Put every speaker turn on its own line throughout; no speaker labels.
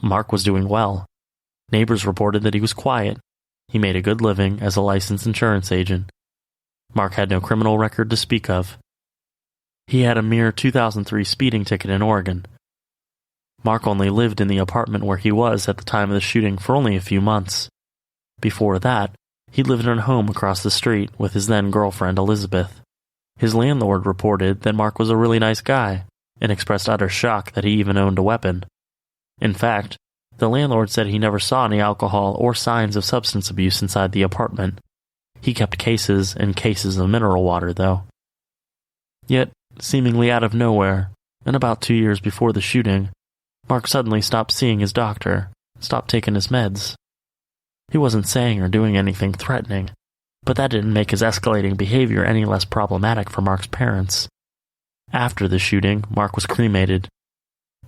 Mark was doing well. Neighbors reported that he was quiet. He made a good living as a licensed insurance agent. Mark had no criminal record to speak of. He had a mere 2003 speeding ticket in Oregon. Mark only lived in the apartment where he was at the time of the shooting for only a few months. Before that, he lived in a home across the street with his then-girlfriend Elizabeth. His landlord reported that Mark was a really nice guy and expressed utter shock that he even owned a weapon. In fact, the landlord said he never saw any alcohol or signs of substance abuse inside the apartment. He kept cases and cases of mineral water, though. Yet, seemingly out of nowhere, and about 2 years before the shooting, Mark suddenly stopped seeing his doctor, stopped taking his meds. He wasn't saying or doing anything threatening, but that didn't make his escalating behavior any less problematic for Mark's parents. After the shooting, Mark was cremated,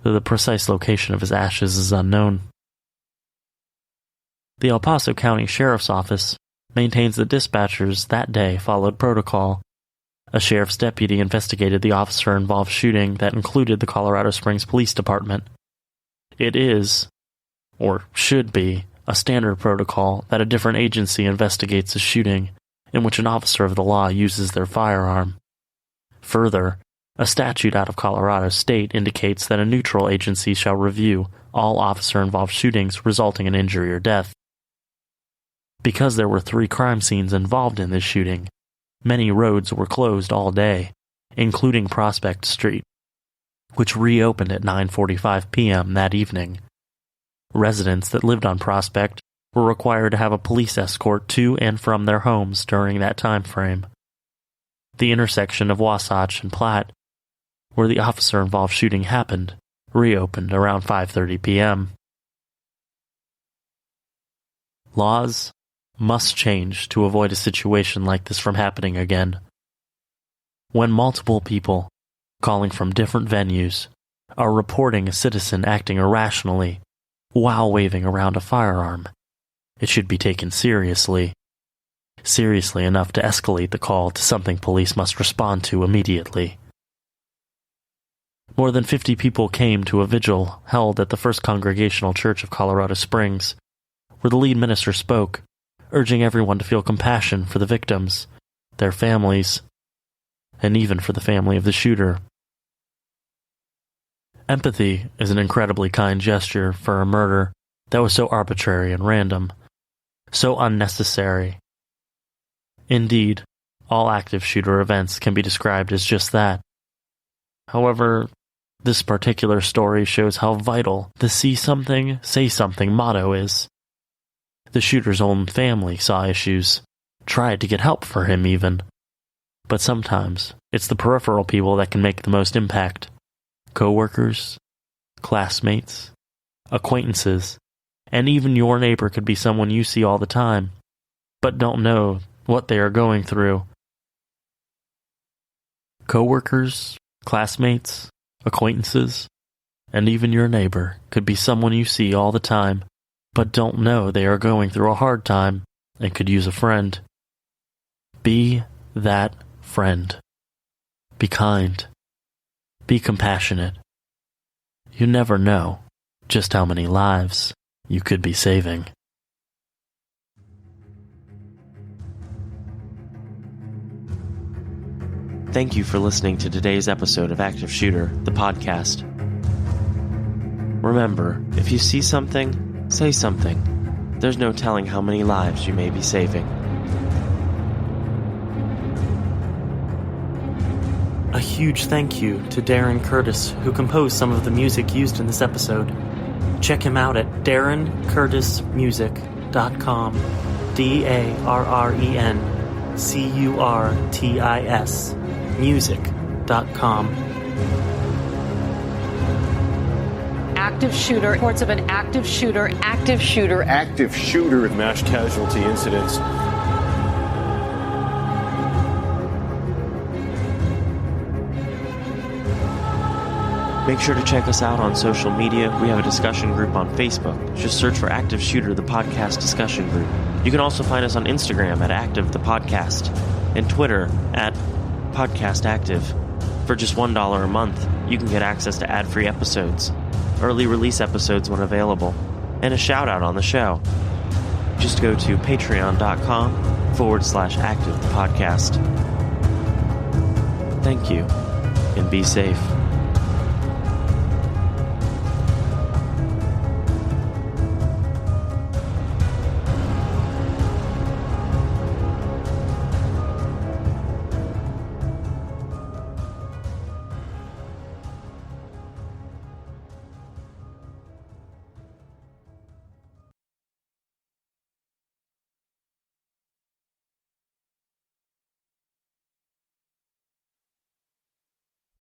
though the precise location of his ashes is unknown. The El Paso County Sheriff's Office maintains that dispatchers that day followed protocol. A sheriff's deputy investigated the officer-involved shooting that included the Colorado Springs Police Department. It is, or should be, a standard protocol that a different agency investigates a shooting in which an officer of the law uses their firearm. Further, a statute out of Colorado State indicates that a neutral agency shall review all officer-involved shootings resulting in injury or death. Because there were 3 crime scenes involved in this shooting, many roads were closed all day, including Prospect Street, which reopened at 9:45 p.m. that evening. Residents that lived on Prospect were required to have a police escort to and from their homes during that time frame. The intersection of Wasatch and Platte, where the officer-involved shooting happened, reopened around 5:30 p.m. Laws must change to avoid a situation like this from happening again. When multiple people, calling from different venues, are reporting a citizen acting irrationally while waving around a firearm, it should be taken seriously enough to escalate the call to something police must respond to immediately. More than 50 people came to a vigil held at the First Congregational Church of Colorado Springs, where the lead minister spoke, urging everyone to feel compassion for the victims, their families, and even for the family of the shooter. Empathy is an incredibly kind gesture for a murder that was so arbitrary and random, so unnecessary. Indeed, all active shooter events can be described as just that. However, this particular story shows how vital the see something, say something motto is. The shooter's own family saw issues, tried to get help for him even. But sometimes, it's the peripheral people that can make the most impact. Coworkers, classmates, acquaintances, and even your neighbor could be someone you see all the time, but don't know what they are going through. Coworkers, classmates, acquaintances, and even your neighbor could be someone you see all the time, but don't know they are going through a hard time and could use a friend. Be that friend. Be kind. Be compassionate. You never know just how many lives you could be saving. Thank you for listening to today's episode of Active Shooter, the podcast. Remember, if you see something, say something. There's no telling how many lives you may be saving. A huge thank you to Darren Curtis, who composed some of the music used in this episode. Check him out at darrencurtismusic.com. DARRENCURTIS music.com.
Active shooter. Reports of an active shooter. Active shooter.
Active shooter. Mass casualty incidents.
Make sure to check us out on social media. We have a discussion group on Facebook. Just search for Active Shooter, the podcast discussion group. You can also find us on Instagram at Active the Podcast and Twitter at Podcast Active. For just $1 a month, you can get access to ad-free episodes,
early release episodes when available, and a shout out on the show. Just go to patreon.com/active the podcast. Thank you, and be safe.